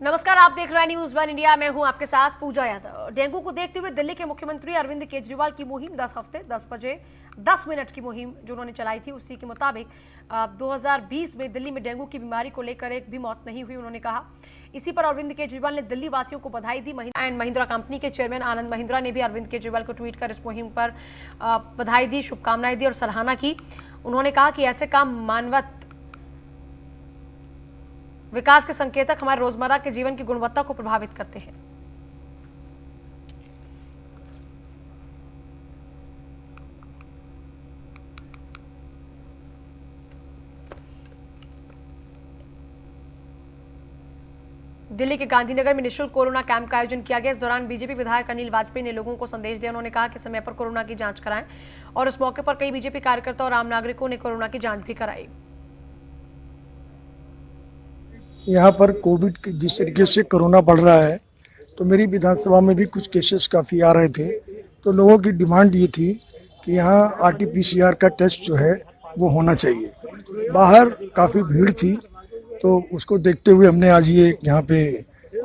नमस्कार, आप देख रहे हैं न्यूज वन इंडिया। मैं हूं आपके साथ पूजा यादव। डेंगू को देखते हुए दिल्ली के मुख्यमंत्री अरविंद केजरीवाल की मुहिम 10 हफ्ते 10 बजे 10 मिनट की मुहिम जो उन्होंने चलाई थी, उसी के मुताबिक 2020 में दिल्ली में डेंगू की बीमारी को लेकर एक भी मौत नहीं हुई, उन्होंने कहा। इसी पर अरविंद केजरीवाल ने दिल्ली वासियों को बधाई दी। महिंद्रा एंड महिंद्रा कंपनी के चेयरमैन आनंद महिंद्रा ने भी अरविंद केजरीवाल को ट्वीट कर इस मुहिम पर बधाई दी, शुभकामनाएं दी और सराहना की। उन्होंने कहा कि ऐसे काम मानवत विकास के संकेतक हमारे रोजमर्रा के जीवन की गुणवत्ता को प्रभावित करते हैं। दिल्ली के गांधीनगर में निःशुल्क कोरोना कैंप का आयोजन किया गया। इस दौरान बीजेपी विधायक अनिल वाजपेयी ने लोगों को संदेश दिया। उन्होंने कहा कि समय पर कोरोना की जांच कराएं और इस मौके पर कई बीजेपी कार्यकर्ता और आम नागरिकों ने कोरोना की जांच भी कराई। यहाँ पर कोविड जिस तरीके से कोरोना बढ़ रहा है, तो मेरी विधानसभा में भी कुछ केसेस काफ़ी आ रहे थे। तो लोगों की डिमांड ये थी कि यहाँ RT-PCR का टेस्ट जो है वो होना चाहिए। बाहर काफ़ी भीड़ थी, तो उसको देखते हुए हमने आज ये यहाँ पे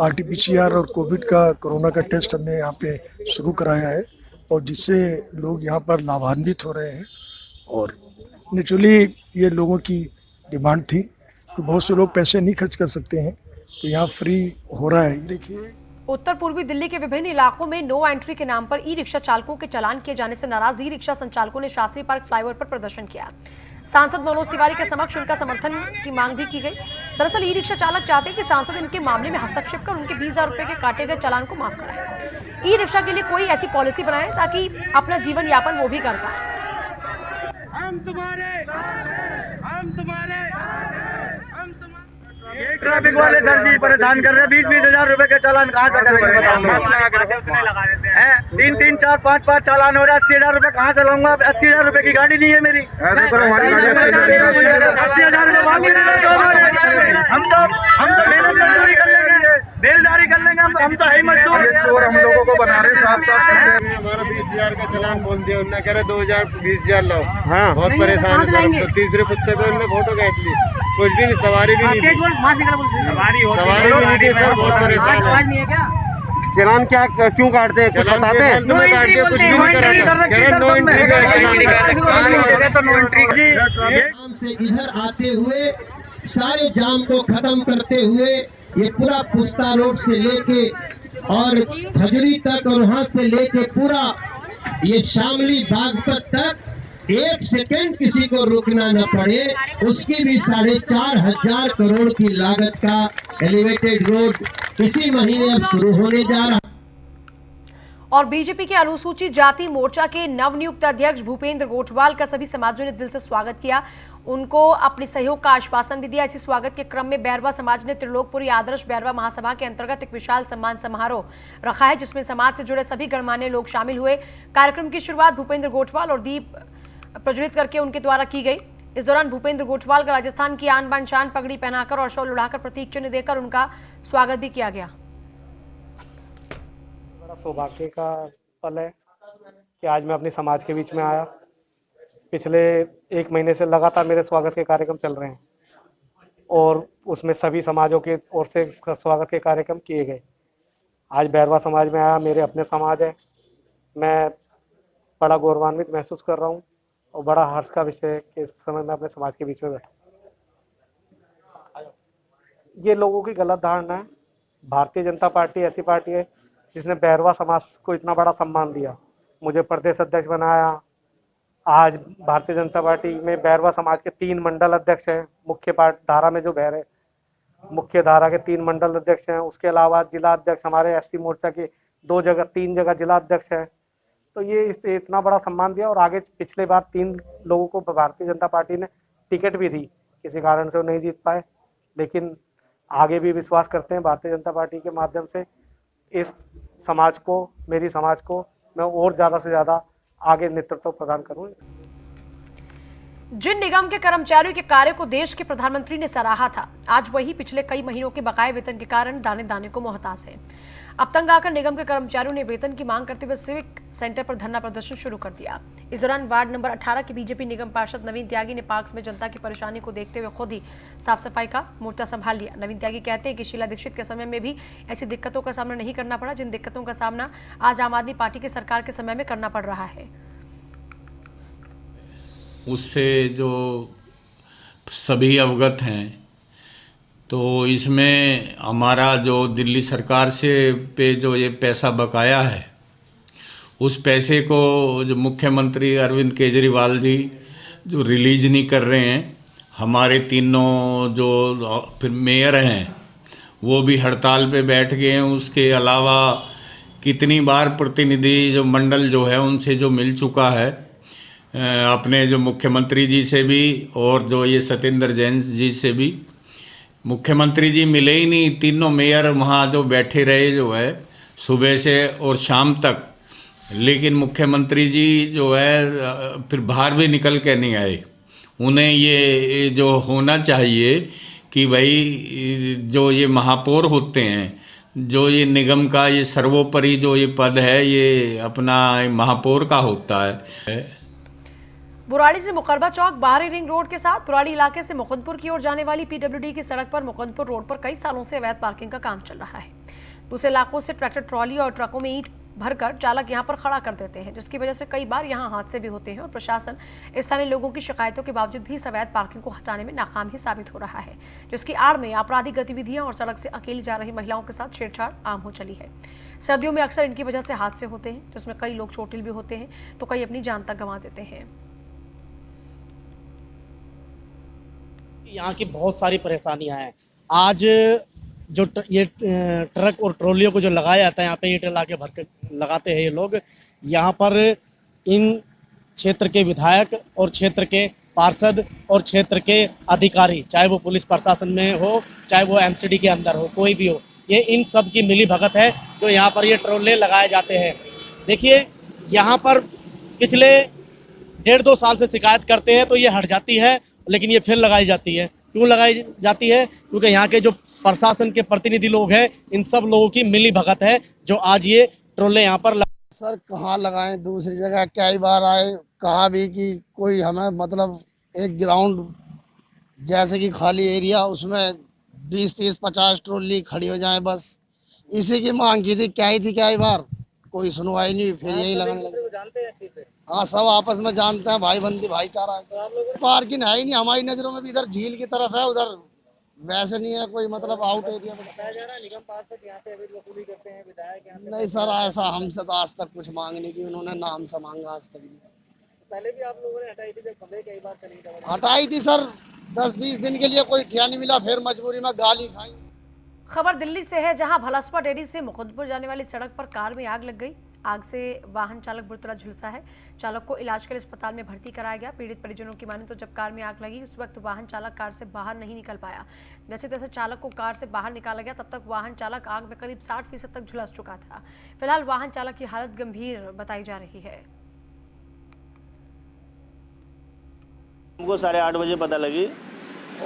RT-PCR और कोविड का कोरोना का टेस्ट हमने यहाँ पे शुरू कराया है, और जिससे लोग यहाँ पर लाभान्वित हो रहे हैं। और नेचुरली ये लोगों की डिमांड थी कि बहुत से लोग पैसे नहीं खर्च कर सकते हैं, तो यहाँ फ्री हो रहा है। देखिए, उत्तर पूर्वी दिल्ली के विभिन्न इलाकों में नो एंट्री के नाम पर ई रिक्शा चालकों के चालान किए जाने से नाराज ई रिक्शा संचालकों ने शास्त्री पार्क फ्लाईओवर पर प्रदर्शन किया। सांसद मनोज तिवारी के समक्ष उनका समर्थन की मांग भी की गई। दरअसल ई रिक्शा चालक चाहते हैं कि सांसद इनके मामले में हस्तक्षेप कर उनके 20,000 रुपए के काटे गए चालान को माफ कराएं। ई रिक्शा के लिए कोई ऐसी पॉलिसी बनाए ताकि अपना जीवन यापन वो भी कर पाए। ये ट्रैफिक वाले सर जी परेशान कर रहे हैं। 20,000 रुपए के चालान कहाँ से करेंगे बताओ। 3-3, 4-5 चालान हो रहा है। 80,000 रुपए कहाँ से लाऊंगा? 80,000 रुपए की गाड़ी नहीं है मेरी। 80,000 हम तो मेहनत मजदूरी कर लेंगे, बेलदारी कर लेंगे। हम तो है मजदूर। चोर हम लोगों को बना रहे साफ हमारा 20,000 का चालान बोल दिया उन्होंने, कह रहे 2,000 20,000 लाओ। हाँ, बहुत परेशान है सर। तो तीसरे पुस्ते पे उन्होंने फोटो खींच ली, कुछ भी नहीं, सवारी भी नहीं, सवारी भी नहीं थी सर। बहुत परेशान है। चलान क्या क्यों काटते हैं? कुछ बताते हैं? नो एंट्री कुछ भी नहीं करा। नो जाम से इधर आते हुए सारे जाम को खत्म करते हुए ये पूरा पुस्ता रोड से लेके और खजरी तक और वहां से लेके पूरा ये शामली बागपत तक एक सेकंड किसी को रुकना न पड़े, उसकी भी 4,500 करोड़ की लागत का एलिवेटेड रोड इसी महीने अब शुरू होने जा रहा। और बीजेपी के अनुसूचित जाति मोर्चा के नवनियुक्त अध्यक्ष भूपेंद्र गोठवाल का सभी समाजों ने दिल से स्वागत किया। उनको अपने सहयोग का आश्वासन भी दिया। इसी स्वागत के क्रम में बैरवा समाज ने त्रिलोकपुरी आदर्श बैरवा महासभा के अंतर्गत एक विशाल सम्मान समारोह रखा है, जिसमें समाज से जुड़े सभी गणमान्य लोग शामिल हुए। कार्यक्रम की शुरुआत भूपेंद्र गोठवाल और दीप प्रज्वलित करके उनके द्वारा की गई। इस दौरान भूपेंद्र गोठवाल का राजस्थान की आन बान शान पगड़ी पहनाकर और शॉल उड़ाकर प्रतीक चिन्ह देकर उनका स्वागत भी किया गया। बड़ा सौभाग्य का पल है कि आज मैं अपने समाज के बीच में आया। पिछले 1 महीने से लगातार मेरे स्वागत के कार्यक्रम चल रहे हैं और उसमें सभी समाजों की ओर से इसका स्वागत के कार्यक्रम किए गए। आज बैरवा समाज में आया, मेरे अपने समाज है। मैं बड़ा गौरवान्वित महसूस कर रहा हूँ और बड़ा हर्ष का विषय है कि इस समय मैं अपने समाज के बीच में बैठा। ये लोगों की गलत धारणा है। भारतीय जनता पार्टी ऐसी पार्टी है जिसने बैरवा समाज को इतना बड़ा सम्मान दिया, मुझे प्रदेश अध्यक्ष बनाया। आज भारतीय जनता पार्टी में बैरवा समाज के 3 मंडल अध्यक्ष हैं। मुख्य धारा में जो बैर है, मुख्य धारा के 3 मंडल अध्यक्ष हैं। उसके अलावा जिला अध्यक्ष हमारे SC मोर्चा के 3 जगह जिला अध्यक्ष हैं। तो ये इतना बड़ा सम्मान दिया। और आगे पिछले बार 3 लोगों को भारतीय जनता पार्टी ने टिकट भी दी, किसी कारण से वो नहीं जीत पाए, लेकिन आगे भी विश्वास करते हैं भारतीय जनता पार्टी के माध्यम से इस समाज को, मेरी समाज को मैं और ज़्यादा से ज़्यादा आगे नेतृत्व प्रदान करूँ। जिन निगम के कर्मचारियों के कार्य को देश के प्रधानमंत्री ने सराहा था, आज वही पिछले कई महीनों के बकाये वेतन के कारण दाने दाने को मोहताज है। अब तंग आकर निगम के कर्मचारियों ने वेतन की मांग करते हुए सिविक सेंटर पर धरना प्रदर्शन शुरू कर दिया। इस दौरान वार्ड नंबर 18 के बीजेपी निगम पार्षद नवीन त्यागी ने पार्क में जनता की परेशानी को देखते हुए खुद ही साफ सफाई का मोर्चा संभाल लिया। नवीन त्यागी कहते हैं कि शीला दीक्षित के समय में भी ऐसी दिक्कतों का सामना नहीं करना पड़ा, जिन दिक्कतों का सामना आज आम आदमी पार्टी की सरकार के समय में करना पड़ रहा है। उससे जो सभी अवगत हैं, तो इसमें हमारा जो दिल्ली सरकार से पे जो ये पैसा बकाया है, उस पैसे को जो मुख्यमंत्री अरविंद केजरीवाल जी जो रिलीज नहीं कर रहे हैं, हमारे तीनों जो फिर मेयर हैं वो भी हड़ताल पे बैठ गए हैं। उसके अलावा कितनी बार प्रतिनिधि जो मंडल जो है उनसे जो मिल चुका है, अपने जो मुख्यमंत्री जी से भी और जो ये सत्येंद्र जैन जी से भी। मुख्यमंत्री जी मिले ही नहीं, तीनों मेयर वहाँ जो बैठे रहे जो है सुबह से और शाम तक, लेकिन मुख्यमंत्री जी जो है फिर बाहर भी निकल के नहीं आए। उन्हें ये जो होना चाहिए कि भाई जो ये महापौर होते हैं, जो ये निगम का ये सर्वोपरि जो ये पद है, ये अपना महापौर का होता है। बुराड़ी से मुकरबा चौक बाहरी रिंग रोड के साथ बुराड़ी इलाके से मुकुंदपुर की ओर जाने वाली पीडब्ल्यूडी की सड़क पर मुकुंदपुर रोड पर कई सालों से अवैध पार्किंग का काम चल रहा है। दूसरे इलाकों से ट्रैक्टर ट्रॉली और ट्रकों में ईंट भरकर चालक यहां पर खड़ा कर देते हैं, जिसकी वजह से कई बार यहां हादसे भी होते हैं और प्रशासन स्थानीय लोगों की शिकायतों के बावजूद भी इस अवैध पार्किंग को हटाने में नाकाम ही साबित हो रहा है, जिसकी आड़ में आपराधिक गतिविधियां और सड़क से अकेली जा रही महिलाओं के साथ छेड़छाड़ आम हो चली है। सर्दियों में अक्सर इनकी वजह से हादसे होते हैं, जिसमें कई लोग चोटिल भी होते हैं तो कई अपनी जान तक गंवा देते हैं। यहाँ की बहुत सारी परेशानियां हैं। आज जो ये ट्रक और ट्रॉलियों को जो लगाया जाता है, यहाँ पे ईंट ला के भर के लगाते हैं ये लोग। यहाँ पर इन क्षेत्र के विधायक और क्षेत्र के पार्षद और क्षेत्र के अधिकारी, चाहे वो पुलिस प्रशासन में हो, चाहे वो एमसीडी के अंदर हो, कोई भी हो, ये इन सब की मिली भगत है जो यहाँ पर ये ट्रॉले लगाए जाते हैं। देखिए, यहाँ पर पिछले 1.5-2 साल से शिकायत करते हैं तो ये हट जाती है, लेकिन ये फिर लगाई जाती है। क्यों लगाई जाती है? क्योंकि यहाँ के जो प्रशासन के प्रतिनिधि लोग हैं, इन सब लोगों की मिली भगत है जो आज ये ट्रोले यहाँ पर सर कहाँ लगाएं, दूसरी जगह कई बार आए, कहा भी कि कोई हमें मतलब एक ग्राउंड जैसे कि खाली एरिया, उसमें 20-30-50 ट्रॉली खड़ी हो जाए, बस इसी की मांग की थी। कई बार कोई सुनवाई नहीं, फिर यही लगाने लगे। हाँ, सब आपस में जानते हैं, भाई बंदी भाईचारा है। पार्किंग है ही नहीं हमारी नजरों में भी, इधर झील की तरफ है, उधर वैसे नहीं है कोई, मतलब आउट एरिया में बताया जा रहा है। निगम पार्षद यहाँ पे अवैध वसूली करते हैं, विधायक यहाँ नहीं सर, ऐसा हमसे तो आज तक कुछ मांग नहीं की उन्होंने, ना हमसे मांगा आज तक। पहले भी आप लोगों ने हटाई थी, जब खबरें कई बार चली हटाई थी सर, 10-20 दिन के लिए कोई ठिया नहीं मिला, फिर मजबूरी में गाली खाई। खबर दिल्ली से है, जहां भलसपा डेयरी से मुकुंदपुर जाने वाली सड़क पर कार में आग लग गई। आग से वाहन चालक बुरी तरह झुलसा है। चालक को इलाज के लिए अस्पताल में भर्ती कराया गया। पीड़ित परिजनों की माने तो जब कार में आग लगी उस वक्त वाहन चालक कार से बाहर नहीं निकल पाया। जैसे तैसे चालक को कार से बाहर निकाला गया, तब तक वाहन चालक आग में करीब 60% तक झुलस चुका था। फिलहाल वाहन चालक की हालत गंभीर बताई जा रही है। हमको 8:30 बजे पता लगी,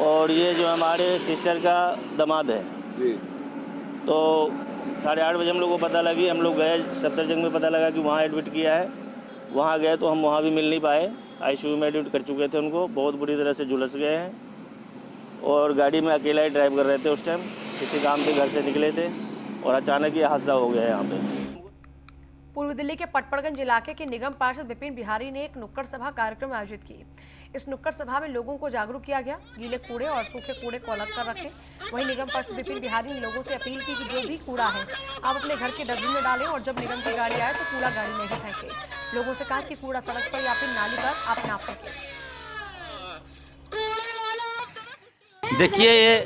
और ये जो हमारे सिस्टर का दामाद है जी, तो 8:30 बजे हम लोग को पता लगी। हम लोग गए सफदरजंग में, पता लगा कि वहाँ एडमिट किया है। वहाँ गए तो हम वहाँ भी मिल नहीं पाए, आईसीयू में एडमिट कर चुके थे उनको, बहुत बुरी तरह से झुलस गए हैं। और गाड़ी में अकेला ही ड्राइव कर रहे थे उस टाइम, किसी काम से घर से निकले थे और अचानक ये हादसा हो गया यहाँ पे। पूर्वी दिल्ली के पटपड़गंज इलाके के निगम पार्षद विपिन बिहारी ने एक नुक्कड़ सभा कार्यक्रम आयोजित की। इस नुक्कड़ सभा में लोगों को जागरूक किया गया, गीले कूड़े और सूखे कूड़े को अलग कर रखें। वहीं निगम पार्षद विपिन बिहारी ने लोगों से अपील की कि जो भी कूड़ा है आप अपने घर के डस्टबिन में डालें और जब निगम की गाड़ी आए तो कूड़ा गाड़ी में ही फेंकें। लोगों से कहा कि कूड़ा सड़क पर या फिर नाली पर आप ना फेंकें। देखिए, ये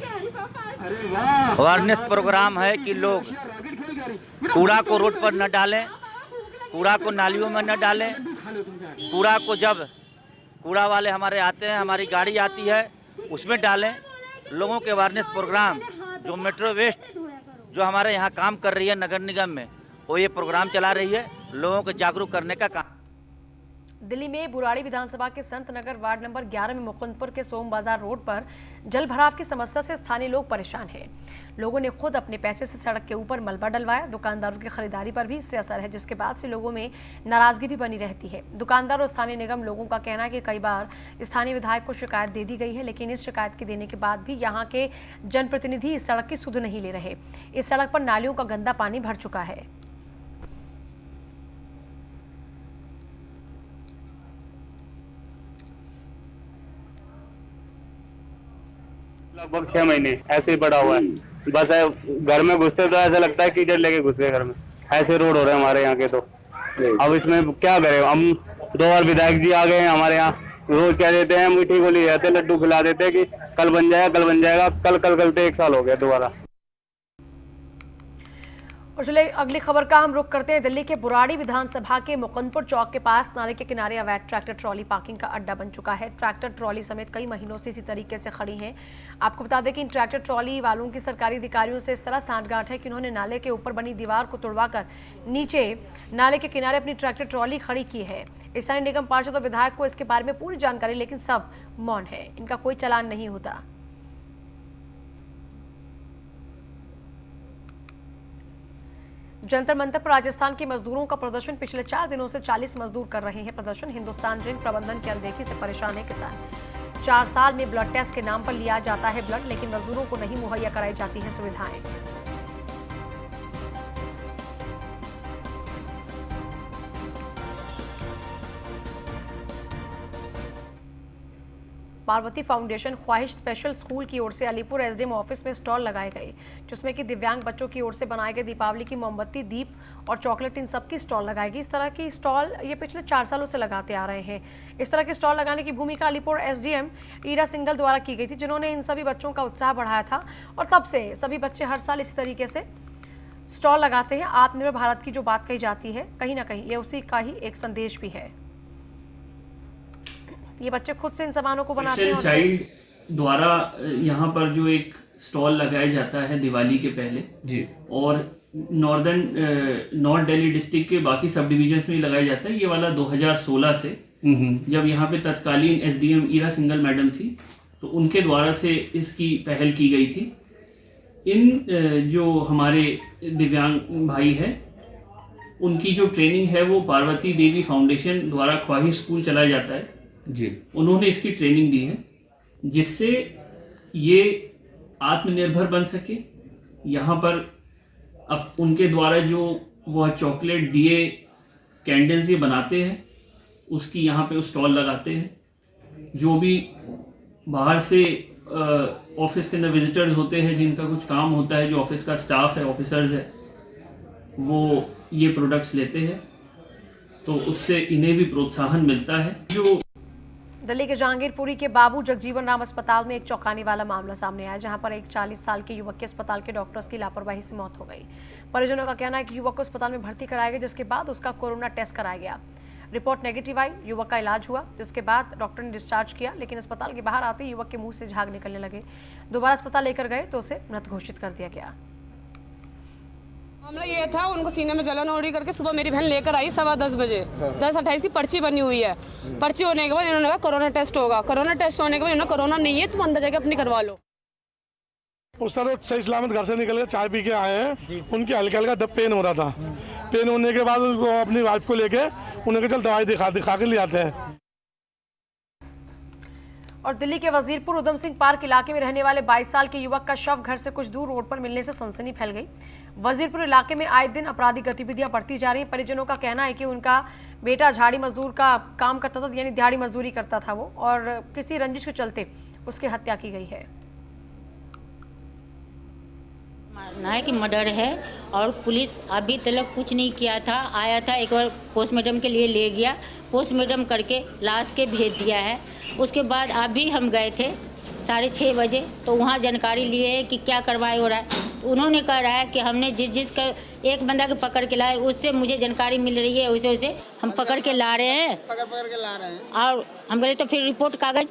अवेयरनेस प्रोग्राम है कि लोग कूड़ा को रोड पर न डालें, कूड़ा को नालियों में न डालें। कूड़ा को जब कूड़ा वाले हमारे आते हैं, हमारी गाड़ी आती है, उसमें डालें। लोगों के अवेयरनेस प्रोग्राम जो मेट्रो वेस्ट जो हमारे यहाँ काम कर रही है नगर निगम में, वो ये प्रोग्राम चला रही है, लोगों को जागरूक करने का काम। दिल्ली में बुराड़ी विधानसभा के संत नगर वार्ड नंबर 11 में मुकुंदपुर के सोम बाजार रोड पर जल भराव की समस्या से स्थानीय लोग परेशान हैं। लोगों ने खुद अपने पैसे से सड़क के ऊपर मलबा डलवाया। दुकानदारों की खरीदारी पर भी इससे असर है, जिसके बाद से लोगों में नाराजगी भी बनी रहती है। दुकानदार और स्थानीय निगम लोगों का कहना है कि कई बार स्थानीय विधायक को शिकायत दे दी गई है, लेकिन इस शिकायत के देने के बाद भी यहाँ के जनप्रतिनिधि इस सड़क की सुध नहीं ले रहे। इस सड़क पर नालियों का गंदा पानी भर चुका है। लगभग 6 महीने ऐसे ही पड़ा हुआ है। बस घर में घुसते तो ऐसा लगता है कीचड़ लेके घुस गए घर में। ऐसे रोड हो रहे हैं हमारे यहाँ के। तो अब इसमें क्या करें हम। 2 बार विधायक जी आ गए हैं हमारे यहाँ, रोज कह देते हैं मीठी गोली रहते, लड्डू खिला देते हैं कि कल बन जाएगा कल बन जाएगा। कल कल कल 1 साल हो गया दोबारा। और चले अगली खबर का हम रुख करते हैं। दिल्ली के बुराड़ी विधानसभा के मुकुंदपुर चौक के पास नाले के किनारे अवैध ट्रैक्टर ट्रॉली पार्किंग का अड्डा बन चुका है। ट्रैक्टर ट्रॉली समेत कई महीनों से इसी तरीके से खड़ी हैं। आपको बता दें कि इन ट्रैक्टर ट्रॉली वालों की सरकारी अधिकारियों से इस तरह सांठगांठ है कि उन्होंने नाले के ऊपर बनी दीवार को तुड़वाकर नीचे नाले के किनारे अपनी ट्रैक्टर ट्रॉली खड़ी की है। स्थानीय निगम पार्षद और विधायक को इसके बारे में पूरी जानकारी, लेकिन सब मौन है। इनका कोई चालान नहीं होता। जंतर मंतर पर राजस्थान के मजदूरों का प्रदर्शन। पिछले 4 दिनों से 40 मजदूर कर रहे हैं प्रदर्शन। हिंदुस्तान जिंक प्रबंधन की अनदेखी से परेशान है किसान। 4 साल में ब्लड टेस्ट के नाम पर लिया जाता है ब्लड, लेकिन मजदूरों को नहीं मुहैया कराई जाती है सुविधाएं। पार्वती फाउंडेशन ख्वाहिश स्पेशल स्कूल की ओर से अलीपुर एसडीएम ऑफिस में स्टॉल लगाए गए, जिसमें कि दिव्यांग बच्चों की ओर से बनाए गए दीपावली की मोमबत्ती, दीप और चॉकलेट, इन सब की स्टॉल लगाई गई। इस तरह की स्टॉल ये पिछले 4 सालों से लगाते आ रहे हैं। इस तरह के स्टॉल लगाने की भूमिका अलीपुर एसडीएम ईरा सिंगल द्वारा की गई थी, जिन्होंने इन सभी बच्चों का उत्साह बढ़ाया था और तब से सभी बच्चे हर साल इसी तरीके से स्टॉल लगाते हैं। आत्मनिर्भर भारत की जो बात कही जाती है, कहीं ना कहीं ये उसी का ही एक संदेश भी है। ये बच्चे खुद से इन सामानों को बनाते हैं। चाइल्ड द्वारा यहाँ पर जो एक स्टॉल लगाया जाता है दिवाली के पहले जी, और नॉर्थ दिल्ली डिस्ट्रिक्ट के बाकी सब डिविजन्स में लगाया जाता है। ये वाला 2016 से जब यहाँ पे तत्कालीन एसडीएम ईरा सिंगल मैडम थी, तो उनके द्वारा से इसकी पहल की गई थी। इन जो हमारे दिव्यांग भाई है, उनकी जो ट्रेनिंग है वो पार्वती देवी फाउंडेशन द्वारा ख्वाहिश स्कूल चलाया जाता है जी। उन्होंने इसकी ट्रेनिंग दी है, जिससे ये आत्मनिर्भर बन सके। यहाँ पर अब उनके द्वारा जो वह चॉकलेट, दिए, कैंडल्स ये बनाते हैं, उसकी यहाँ पे स्टॉल लगाते हैं। जो भी बाहर से ऑफिस के अंदर विजिटर्स होते हैं, जिनका कुछ काम होता है, जो ऑफिस का स्टाफ है, ऑफिसर्स है, वो ये प्रोडक्ट्स लेते हैं, तो उससे इन्हें भी प्रोत्साहन मिलता है। जो दिल्ली के जहांगीरपुरी के बाबू जगजीवन राम अस्पताल में एक चौंकाने वाला मामला सामने आया, जहां पर एक 40 साल के युवक की अस्पताल के डॉक्टर्स की लापरवाही से मौत हो गई। परिजनों का कहना है कि युवक को अस्पताल में भर्ती कराया गया, जिसके बाद उसका कोरोना टेस्ट कराया गया। रिपोर्ट नेगेटिव आई, युवक का इलाज हुआ, जिसके बाद डॉक्टर ने डिस्चार्ज किया, लेकिन अस्पताल के बाहर आते ही युवक के मुंह से झाग निकलने लगे। दोबारा अस्पताल लेकर गए तो उसे मृत घोषित कर दिया गया। मामला ये था, उनको सीने में जलन हो रही करके सुबह मेरी बहन लेकर आई 10:15 बजे। 10:28 की पर्ची बनी हुई है। पर्ची होने के बाद इन्होंने कहा कोरोना टेस्ट होगा। कोरोना टेस्ट होने के बाद इन्होंने कोरोना नहीं है, तुम अंदर जाके अपनी करवा लो। उस सर सही सलामत घर से निकल के चाय पी के आए हैं। उनके हल्का हल्का दब पेन हो रहा था। पेन होने के बाद उनको अपनी वाइफ को लेके उन्हें चल दवाई दिखा के ले आते हैं। और दिल्ली के वजीरपुर उधम सिंह पार्क इलाके में रहने वाले 22 साल के युवक का शव घर से कुछ दूर रोड पर मिलने से सनसनी फैल गई। वजीरपुर इलाके में आए दिन आपराधिक गतिविधियां बढ़ती जा रही हैं। परिजनों का कहना है कि उनका बेटा झाड़ी मजदूर का काम करता था, यानी दिहाड़ी मजदूरी करता था वो, और किसी रंजिश के चलते उसकी हत्या की गई है। मानना है कि मर्डर है, और पुलिस अभी तक कुछ नहीं किया था। आया था एक बार पोस्टमार्टम के लिए ले गया, पोस्टमार्टम करके लाश के भेज दिया है। उसके बाद अभी हम गए थे 6:30 बजे, तो वहाँ जानकारी लिए है कि क्या कार्रवाई हो रहा है। तो उन्होंने कह रहा है कि हमने जिसका एक बंदा के पकड़ के लाए, उससे मुझे जानकारी मिल रही है, उसे हम पकड़ के ला रहे हैं। और हम बोले तो फिर रिपोर्ट कागज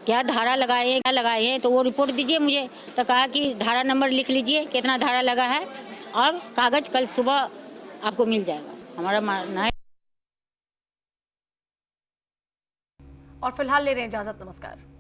क्या धारा लगाए हैं, क्या लगाए हैं, तो वो रिपोर्ट दीजिए मुझे। तो कहा कि धारा नंबर लिख लीजिए, कितना धारा लगा है, और कागज कल सुबह आपको मिल जाएगा। हमारा मानना है और फिलहाल ले रहे हैं इजाजत। नमस्कार।